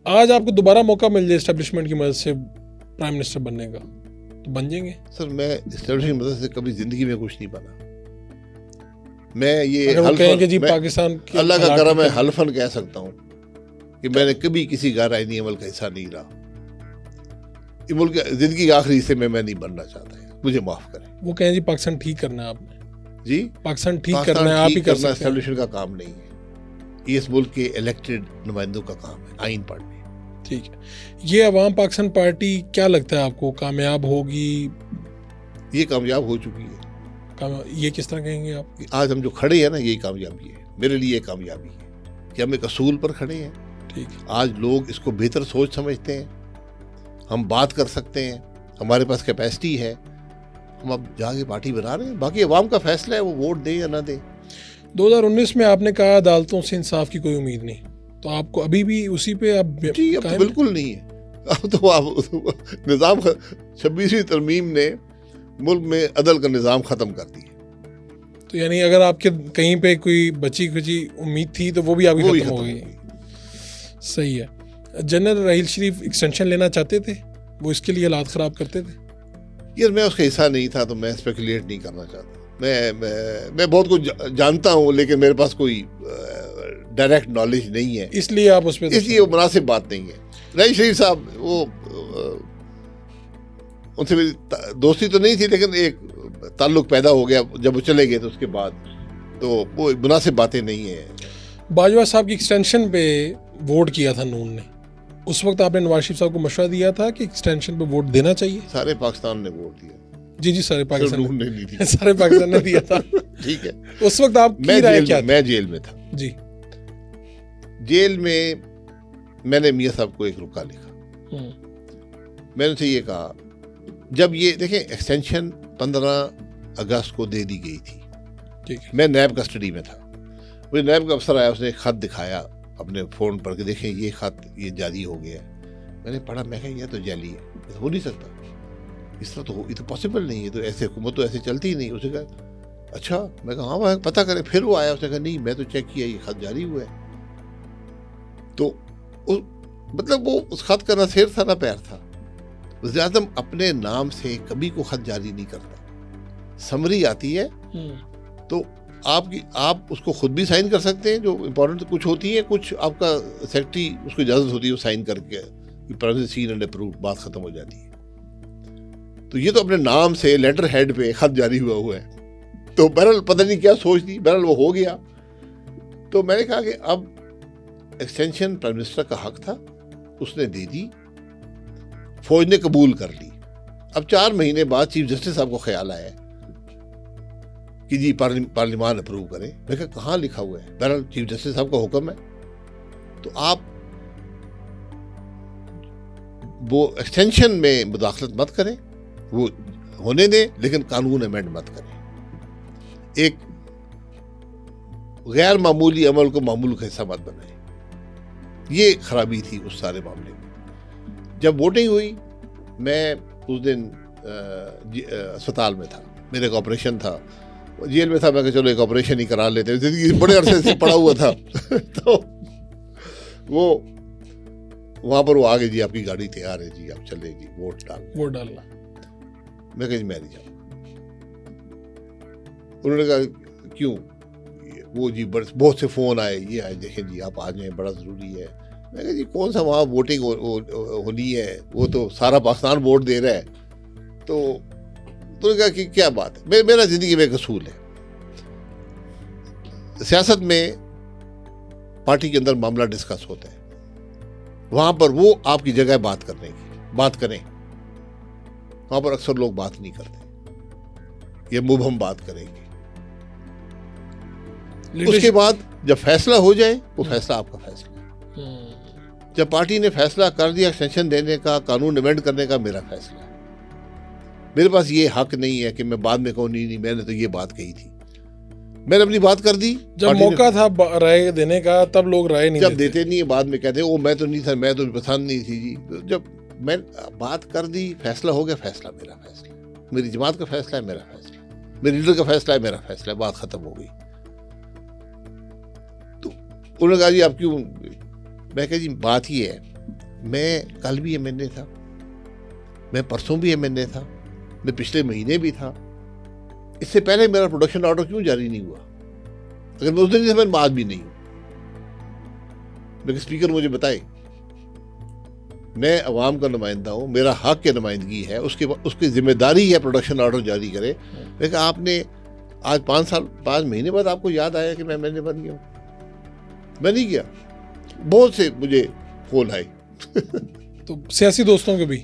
آج آپ کو دوبارہ موقع مل جائے اسٹیبلشمنٹ کی مدد سے پرائم منسٹر بننے کا تو بن جائیں گے؟ سر میں اسٹیبلشمنٹ کی مدد سے کبھی زندگی میں کچھ نہیں بنا. میں یہ پاکستان اللہ کا کرم ہے حلفاً کہہ سکتا ہوں کہ میں نے کبھی کسی غیر آئینی عمل کا حصہ نہیں رہا. یہ ملک زندگی کے آخری حصے میں نہیں بننا چاہتا ہے, مجھے معاف کریں. وہ کہیں جی پاکستان ٹھیک کرنا ہے آپ نے. جی پاکستان ٹھیک کرنا ہے, آپ ہی کر سکتے ہیں. اسٹیبلشمنٹ کا کام نہیں ہے, یہ اس ملک کے الیکٹڈ نمائندوں کا کام ہے آئین پڑھنے. ٹھیک ہے. یہ عوام پاکستان پارٹی کیا لگتا ہے آپ کو کامیاب ہوگی؟ یہ کامیاب ہو چکی ہے. یہ کس طرح کہیں گے آپ؟ آج ہم جو کھڑے ہیں نا, یہی کامیابی ہے میرے لیے. یہ کامیابی ہے کہ ہم ایک اصول پر کھڑے ہیں. ٹھیک ہے. آج لوگ اس کو بہتر سوچ سمجھتے ہیں, ہم بات کر سکتے ہیں, ہمارے پاس کیپیسٹی ہے, ہم اب جا کے پارٹی بنا رہے ہیں. باقی عوام کا فیصلہ ہے, وہ ووٹ دیں یا نہ دیں. 2019 میں آپ نے کہا عدالتوں سے انصاف کی کوئی امید نہیں, تو آپ کو ابھی بھی اسی پہ اب تو بالکل نہیں ہے. اب تو نظام 26ویں ترمیم نے ملک میں عدل کا نظام ختم کر دیا. تو یعنی اگر آپ کے کہیں پہ کوئی بچی کچی امید تھی تو وہ بھی آپ کی ختم ہو گئی. صحیح ہے. جنرل راحیل شریف ایکسٹینشن لینا چاہتے تھے, وہ اس کے لیے حالات خراب کرتے تھے؟ یار میں اس کا حصہ نہیں تھا تو میں اسپیکولیٹ نہیں کرنا چاہتا. میں بہت کچھ جانتا ہوں لیکن میرے پاس کوئی ڈائریکٹ نالج نہیں ہے, اس لیے آپ اس پہ, اس لیے وہ مناسب بات نہیں ہے. راحیل شریف صاحب وہ ان سے میری دوستی تو نہیں تھی لیکن ایک تعلق پیدا ہو گیا جب وہ چلے گئے تو اس کے بعد, تو وہ مناسب باتیں نہیں ہیں. باجوہ صاحب کی ایکسٹینشن پہ ووٹ کیا تھا نون نے, اس وقت آپ نے نواز شریف صاحب کو مشورہ دیا تھا کہ ایکسٹینشن پہ ووٹ دینا چاہیے؟ سارے پاکستان نے ووٹ دیا. جی سارے پاکستان نے سارے پاکستان نے دیا تھا. ٹھیک ہے. اس وقت آپ کی رائے کیا تھی؟ میں جیل میں تھا. جی. جیل میں نے میاں صاحب کو ایک رکا لکھا. میں نے ان سے یہ کہا, جب یہ دیکھیں ایکسٹینشن 15 اگست کو دے دی گئی تھی, میں نیب کسٹڈی میں تھا. مجھے نیب کا افسر آیا, اس نے ایک خط دکھایا اپنے فون پر کہ دیکھیں یہ خط یہ جاری ہو گیا. میں نے پڑھا, میں کہا یہ تو جعلی ہے, ہو نہیں سکتا اس طرح, تو یہ تو پاسبل نہیں ہے, تو ایسے حکومت تو ایسے چلتی ہی نہیں. اسے کہا اچھا, میں کہا ہاں پتہ کریں. پھر وہ آیا, اس نے کہا نہیں میں تو چیک کیا یہ خط جاری ہوا ہے. تو مطلب وہ اس خط کا نہ سیر تھا نہ پیر تھا. وزیر اعظم اپنے نام سے کبھی کو خط جاری نہیں کرتا. سمری آتی ہے تو آپ اس کو خود بھی سائن کر سکتے ہیں, جو امپورٹنٹ کچھ ہوتی ہیں, کچھ آپ کا سیکرٹری اس کو اجازت ہوتی ہے وہ سائن کر کے سین اینڈ اپرووڈ, بات ختم ہو جاتی ہے. تو یہ تو اپنے نام سے لیٹر ہیڈ پہ خط جاری ہوا ہے. تو بہرحال پتہ نہیں کیا سوچ دی, بہرحال وہ ہو گیا. تو میں نے کہا کہ اب ایکسٹینشن پرائم منسٹر کا حق تھا, اس نے دے دی, فوج نے قبول کر لی. اب 4 مہینے بعد چیف جسٹس صاحب کو خیال آیا کہ جی پارلیمان اپروو کرے. میں کہا کہاں لکھا ہوا ہے؟ بہرحال چیف جسٹس صاحب کا حکم ہے, تو آپ وہ ایکسٹینشن میں مداخلت مت کریں, وہ ہونے دیں, لیکن قانون امینڈ مت کریں. ایک غیر معمولی عمل کو معمول کا حصہ مت بنائیں. یہ خرابی تھی اس سارے معاملے میں. جب ووٹنگ ہوئی, میں اس دن اسپتال میں تھا, میرے ایک آپریشن تھا, جیل میں تھا. میں کہ چلو ایک آپریشن ہی کرا لیتے ہیں, زندگی بڑے عرصے سے پڑا ہوا تھا. تو وہ وہاں پر وہ آگے, جی آپ کی گاڑی تیار ہے, جی آپ چلے, جی ووٹ ڈالنا. میں کہ جی میں نہیں جاؤں. انہوں نے کہا کیوں؟ وہ جی بہت سے فون آئے, یہ آئے, دیکھیں جی آپ آ جائیں, بڑا ضروری ہے. میں کہا جی کون سا وہاں ووٹنگ ہونی ہے, وہ تو سارا پاکستان ووٹ دے رہا ہے. تو انہوں نے کہا کہ کیا بات ہے, میرا زندگی میں ایک اصول ہے, سیاست میں پارٹی کے اندر معاملہ ڈسکس ہوتا ہے, وہاں پر وہ آپ کی جگہ بات کرنے کی, بات کریں. وہاں پر اکثر لوگ بات نہیں کرتے, یہ مبہم بات کریں گے. اس کے بعد جب فیصلہ ہو جائے, وہ فیصلہ آپ کا فیصلہ ہے. جب پارٹی نے فیصلہ کر دیا ایکسٹینشن دینے کا, قانون امینڈ کرنے کا, میرا فیصلہ ہے. میرے پاس یہ حق نہیں ہے کہ میں بعد میں کہوں نہیں میں نے تو یہ بات کہی تھی. میں نے اپنی بات کر دی. جب موقع تھا رائے دینے کا تب لوگ رائے نہیں جب دیتے نہیں, بعد میں کہتے وہ میں تو نہیں تھا, میں تو پسند نہیں تھی. جی جب میں بات کر دی, فیصلہ ہو گیا, فیصلہ میرا فیصلہ ہے, میری جماعت کا فیصلہ ہے, میرا فیصلہ ہے, میرے لیڈر کا فیصلہ ہے, میرا فیصلہ ہے, بات ختم ہو گئی. تو انہوں نے کہا جی آپ کیوں؟ میں کہا جی بات یہ ہے میں کل بھی ایم این اے تھا, میں پرسوں بھی ایم این اے تھا, میں پچھلے مہینے بھی تھا. اس سے پہلے میرا پروڈکشن آرڈر کیوں جاری نہیں ہوا؟ اگر میں اس دن سے میں بعد بھی نہیں ہوں. لیکن اسپیکر مجھے بتائے, میں عوام کا نمائندہ ہوں, میرا حق کی نمائندگی ہے, اس کی ذمہ داری ہے پروڈکشن آرڈر جاری کرے. لیکن آپ نے آج 5 مہینے بعد آپ کو یاد آیا کہ میں نے بن گیا ہوں. میں نہیں کیا. بہت سے مجھے فون آئے. تو سیاسی دوستوں کے بھی؟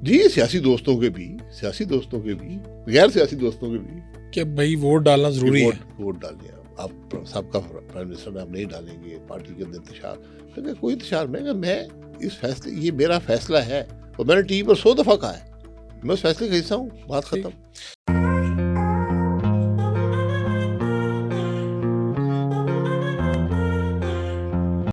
جی سیاسی دوستوں کے بھی, غیر سیاسی دوستوں کے بھی, کہ بھائی ووٹ ڈالنا ضروری ہے. ووٹ ڈالیں آپ سابقہ پرائم منسٹر میں آپ نہیں ڈالیں گے, پارٹی کے اندر انتشار. کوئی انتشار میں اس فیصلے, یہ میرا فیصلہ ہے, اور میں نے ٹی وی پر 100 دفعہ کہا ہے, میں اس فیصلے کا حصہ ہوں. بات ختم.